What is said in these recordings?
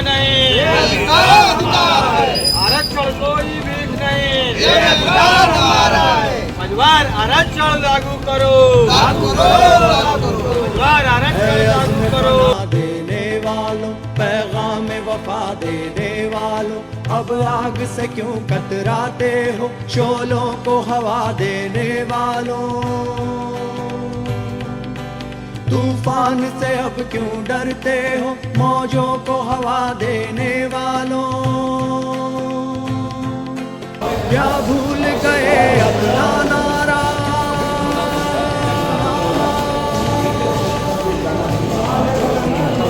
नहीं, आरक्षण कोई भीख नहीं, मझवार आरक्षण लागू करो, मझवार आरक्षण लागू करो। देने वालों पैगाम वफा देने वालों, अब आग से क्यों कतराते हो, शोलों को हवा देने वालों। तूफान से अब क्यों डरते हो, मौजों को हवा देने वालों। क्या भूल गए अपना नारा,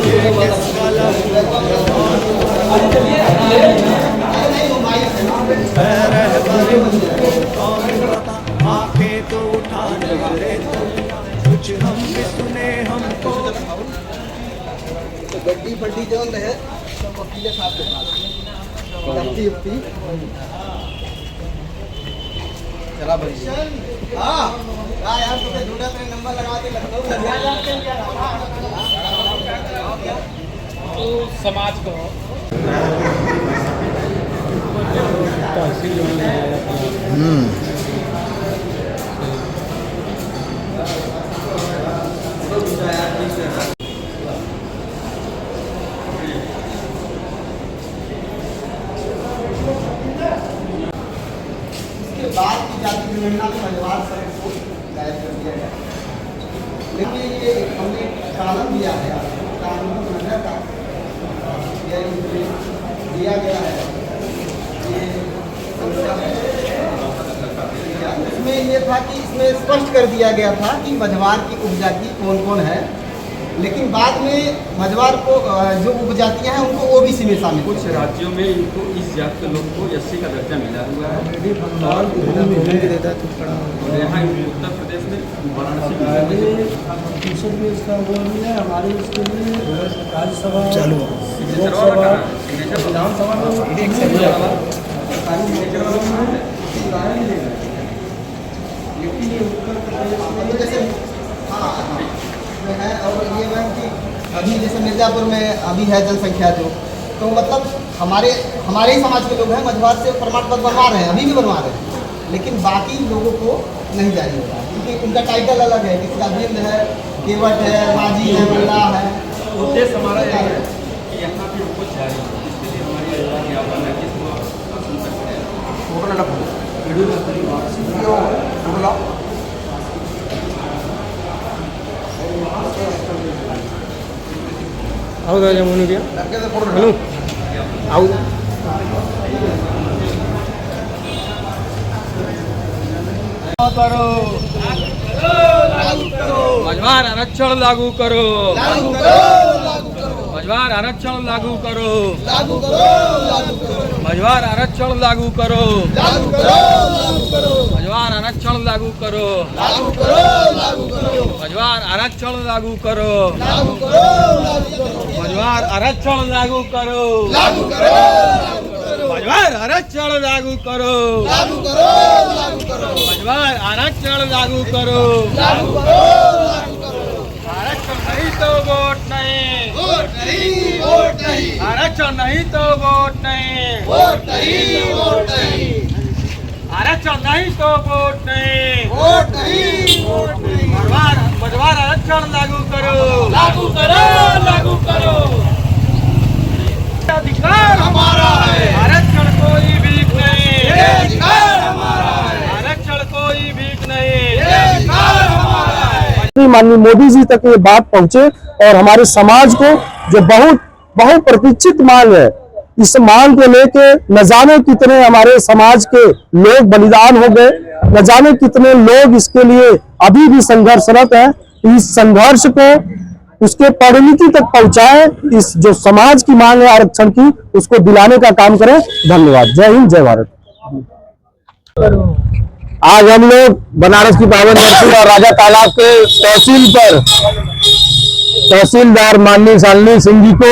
ये किस कलम आंखें तो उठा नजरे तो कुछ हम भी सुने हमको। तो गड्डी फड्डी जो है सब वकीले साहब के पास लगती चला भाई। हाँ यार तुम्हें ढूंढा तो नंबर लगा के लखनऊ तो समाज को बाद की जाति जनगणना को मझवार संघ को दायर कर दिया गया, लेकिन ये हमने कानून दिया है, कानून मंडल का दिया गया है। इसमें ये था कि इसमें स्पष्ट कर दिया गया था कि मझवार की उपजाति कौन कौन है, लेकिन बाद में मझवार को जो उपजातियां हैं उनको ओबीसी में शामिल। कुछ राज्यों में इनको इस जात के लोग को एससी का दर्जा मिला हुआ है और यहाँ उत्तर प्रदेश में वाराणसी हमारे इसके लिए राज्यसभा लेकिन ये उत्तर प्रदेश जैसे है। और ये मैम कि अभी जैसे मिर्ज़ापुर में अभी है जनसंख्या जो, तो मतलब हमारे ही समाज के लोग हैं, मझवार से प्रमाण पत्र बनवा रहे हैं, अभी भी बनवा रहे हैं, लेकिन बाकी लोगों को नहीं जारी हो रहा क्योंकि उनका टाइटल अलग है, किसी का बिंद है, केवट है, माझी है, मल्ला है। उद्देश्य हमारा यह है कि यहाँ भी उनको जारी, इसके लिए हमारी ज्ञापन है जिसको मझवार आरक्षण लागू करो, मझवार आरक्षण लागू करो, मझवार आरक्षण लागू करो, मझवार आरक्षण लागू करो, मझवार आरक्षण लागू करो, मझवार आरक्षण लागू करो, मझवार आरक्षण लागू करो, मझवार आरक्षण लागू करो। आरक्षण नहीं तो वोट नहीं, आरक्षण नहीं तो वोट नहीं, आरक्षण नहीं तो वोट नहीं, मझवार आरक्षण लागू करो, लागू करो। अधिकार हमारा है, आरक्षण कोई भीख नहीं, अधिकार हमारा है, आरक्षण कोई भीख नहीं, अधिकार हमारा है। माननीय मोदी जी तक ये बात पहुंचे और हमारे समाज को जो बहुत प्रतीक्षित मांग है, इस मांग को लेके न जाने कितने हमारे समाज के लोग बलिदान हो गए, न जाने कितने लोग इसके लिए अभी भी संघर्षरत हैं। इस संघर्ष को उसके परिणति तक पहुंचाए, इस जो समाज की मांग है आरक्षण की, उसको दिलाने का काम करें। धन्यवाद। जय हिंद, जय भारत। आज हम लोग बनारस की पावन धरती और राजा तालाब के तहसील पर तहसीलदार माननीय शालिनी सिंह जी को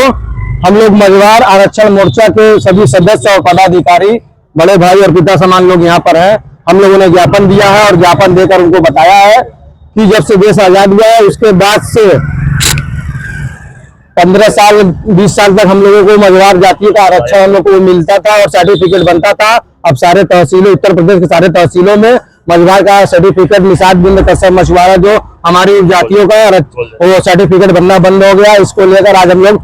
हम लोग मझवार आरक्षण मोर्चा के सभी सदस्य और पदाधिकारी, बड़े भाई और पिता समान लोग यहाँ पर हैं। हम लोगों ने ज्ञापन दिया है और ज्ञापन देकर उनको बताया है कि जब से देश आजाद हुआ है उसके बाद से 15 साल 20 साल तक हम लोगों को मझवार जाति का आरक्षण हम लोग को मिलता था और सर्टिफिकेट बनता था। अब सारे तहसीलों, उत्तर प्रदेश के सारे तहसीलों में मझवार का सर्टिफिकेट, निषाद बिंद कश्यप मछुआरा जो हमारी जातियों का वो सर्टिफिकेट बनना बंद हो गया। इसको लेकर आज हम लोग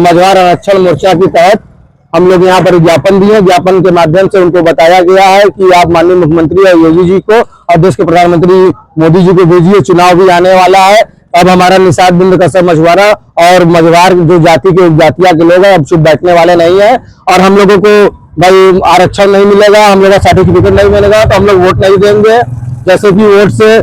मझवार आरक्षण मोर्चा के तहत हम लोग यहाँ पर ज्ञापन दिए। ज्ञापन के माध्यम से उनको बताया गया है कि आप माननीय मुख्यमंत्री और योगी जी को और देश के प्रधानमंत्री मोदी जी को भेजिए, चुनाव भी आने वाला है। अब हमारा निषाद बिंद कश्यप मछुआरा और मझवार जो जाति के उपजातिया के लोग हैं अब चुप बैठने वाले नहीं है और हम लोगों को भाई आरक्षण नहीं मिलेगा, हम लोग का सर्टिफिकेट नहीं मिलेगा तो हम लोग वोट नहीं देंगे। जैसे कि वोट से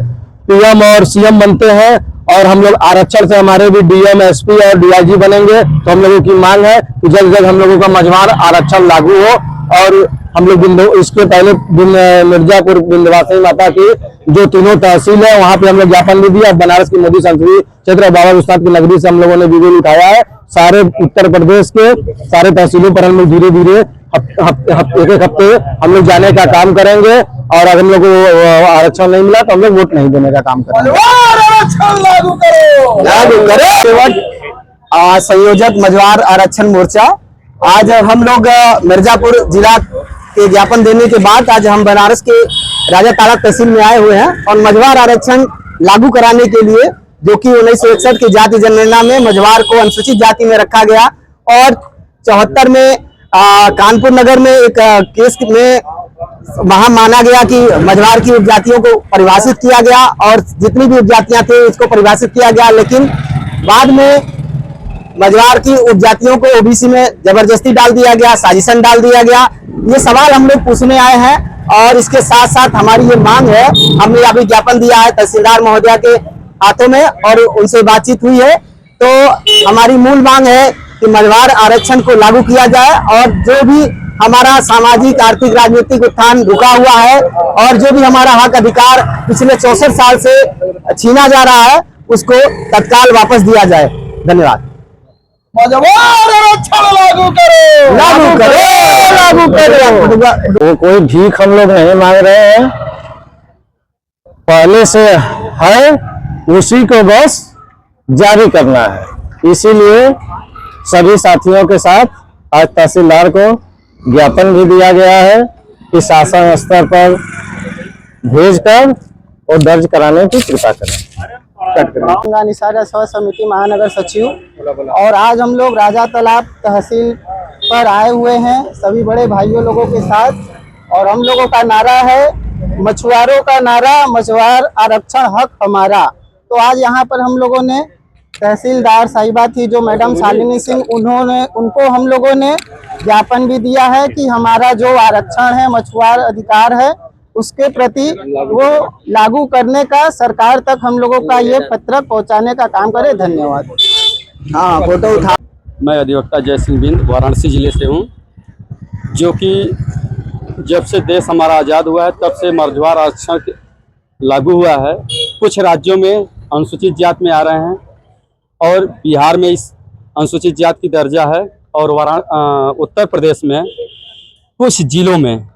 पीएम और सीएम बनते हैं और हम लोग आरक्षण से हमारे भी डीएम, एसपी और डीआईजी बनेंगे। तो हम लोगों की मांग है कि जल्द जल्द हम लोगों का मझवार आरक्षण लागू हो और हम लोग इसके पहले मिर्जापुर विंध्यवासिनी माता की जो तीनों तहसील है वहां पे हम लोग ज्ञापन भी दिया। बनारस की मोदी संसदीय क्षेत्र बाबा विश्वनाथ की नगरी से हम लोगों ने विरोध उठाया है। सारे उत्तर प्रदेश के सारे तहसीलों पर हम लोग धीरे धीरे एक हफ्ते हम लोग जाने का काम करेंगे और अगर हम लोग को आरक्षण नहीं मिला तो हम लोग वोट नहीं देने का काम करेंगे। संयोजक मझवार आरक्षण मोर्चा, आज हम लोग मिर्जापुर जिला के ज्ञापन देने के बाद आज हम बनारस के राजा ताड़ा तहसील में आए हुए हैं और मझवार आरक्षण लागू कराने के लिए, जो कि 1961 की जाति जनगणना में मझवार को अनुसूचित जाति में रखा गया और 74 में कानपुर नगर में एक केस में वहां माना गया कि मझवार की उपजातियों को परिभाषित किया गया और जितनी भी उपजातियां थी उसको परिभाषित किया गया, लेकिन बाद में मझवार की उपजातियों को ओबीसी में जबरदस्ती डाल दिया गया, साजिशन डाल दिया गया। ये सवाल हम लोग पूछने आए हैं और इसके साथ साथ हमारी ये मांग है, हमने अभी ज्ञापन दिया है तहसीलदार महोदया के हाथों में और उनसे बातचीत हुई है। तो हमारी मूल मांग है कि मझवार आरक्षण को लागू किया जाए और जो भी हमारा सामाजिक, आर्थिक, राजनीतिक उत्थान रुका हुआ है और जो भी हमारा हक अधिकार पिछले 64 साल से छीना जा रहा है उसको तत्काल वापस दिया जाए। धन्यवाद। लागू करो। वो कोई भीख हम लोग नहीं मांग रहे हैं, पहले से है उसी को बस जारी करना है। इसीलिए सभी साथियों के साथ आज तहसीलदार को ज्ञापन भी दिया गया है कि शासन स्तर पर भेजकर और दर्ज कराने की कृपा करें। निषाद सेवा समिति महानगर सचिव और आज हम लोग राजा तालाब तहसील पर आए हुए हैं सभी बड़े भाइयों लोगों के साथ और हम लोगों का नारा है मछुआरों का नारा, मछुआर आरक्षण हक हमारा। तो आज यहाँ पर हम लोगों ने तहसीलदार साहिबा थी जो मैडम शालिनी सिंह, उनको हम लोगों ने ज्ञापन भी दिया है कि हमारा जो आरक्षण है, मछुआर अधिकार है, उसके प्रति वो लागू करने का सरकार तक हम लोगों का ये पत्र पहुंचाने का काम करे। धन्यवाद। हाँ, फोटो उठा। मैं अधिवक्ता जय सिंह बिंद वाराणसी जिले से हूँ, जो कि जब से देश हमारा आज़ाद हुआ है तब से मझवार आरक्षण लागू हुआ है। कुछ राज्यों में अनुसूचित जाति में आ रहे हैं और बिहार में इस अनुसूचित जाति की दर्जा है और उत्तर प्रदेश में कुछ जिलों में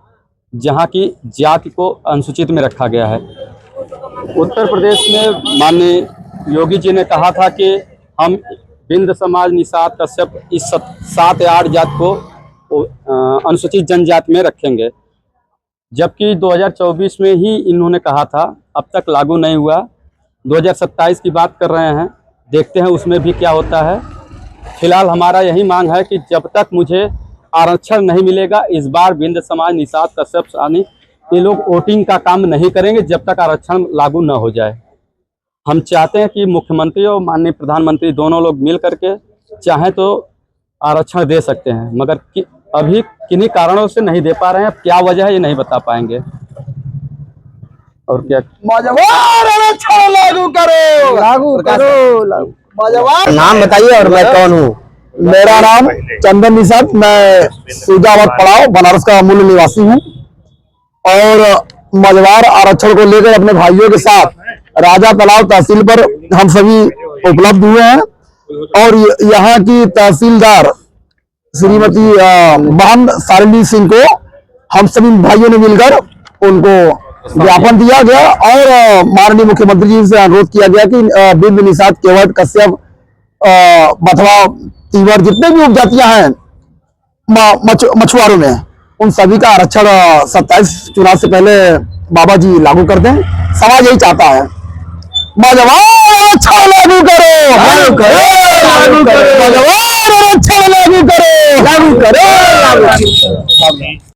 जहाँ की जाति को अनुसूचित में रखा गया है। उत्तर प्रदेश में माननीय योगी जी ने कहा था कि हम बिंद समाज, निषाद, कश्यप इस 7 या 8 जाति को अनुसूचित जनजाति में रखेंगे, जबकि 2024 में ही इन्होंने कहा था, अब तक लागू नहीं हुआ। 2027 की बात कर रहे हैं, देखते हैं उसमें भी क्या होता है। फिलहाल हमारा यही मांग है कि जब तक मुझे आरक्षण नहीं मिलेगा, इस बार बिंद समाज, निषाद, कश्यप, सानी ये लोग वोटिंग का काम नहीं करेंगे जब तक आरक्षण लागू न हो जाए। हम चाहते हैं कि मुख्यमंत्री और माननीय प्रधानमंत्री दोनों लोग मिल करके चाहें तो आरक्षण दे सकते हैं, मगर अभी किन्हीं कारणों से नहीं दे पा रहे हैं। अब क्या वजह है ये नहीं बता पाएंगे। और क्या आरक्षण लागू करो, लागू करो। नाम बताइए और मैं कौन हूँ? मेरा नाम चंदन निषाद, मैं सुजावत पड़ाव बनारस का मूल निवासी हूँ और मझवार आरक्षण को लेकर अपने भाइयों के साथ राजा तालाब तहसील पर हम सभी उपलब्ध हुए हैं और यहाँ की तहसीलदार श्रीमती बहन शालिनी सिंह को हम सभी भाइयों ने मिलकर उनको ज्ञापन दिया गया और माननीय मुख्यमंत्री जी से अनुरोध किया गया कि बिंद, निषाद, केवट, कश्यप बथवा तीवर जितने भी उपजातियां हैं मछुआरों में, उन सभी का आरक्षण 27 चुनाव से पहले बाबा जी लागू कर दें। समाज यही चाहता है। मझवार आरक्षण लागू करो, लागू करो, लागू करो, मझवार आरक्षण लागू करो, लागू करो, लागू करो।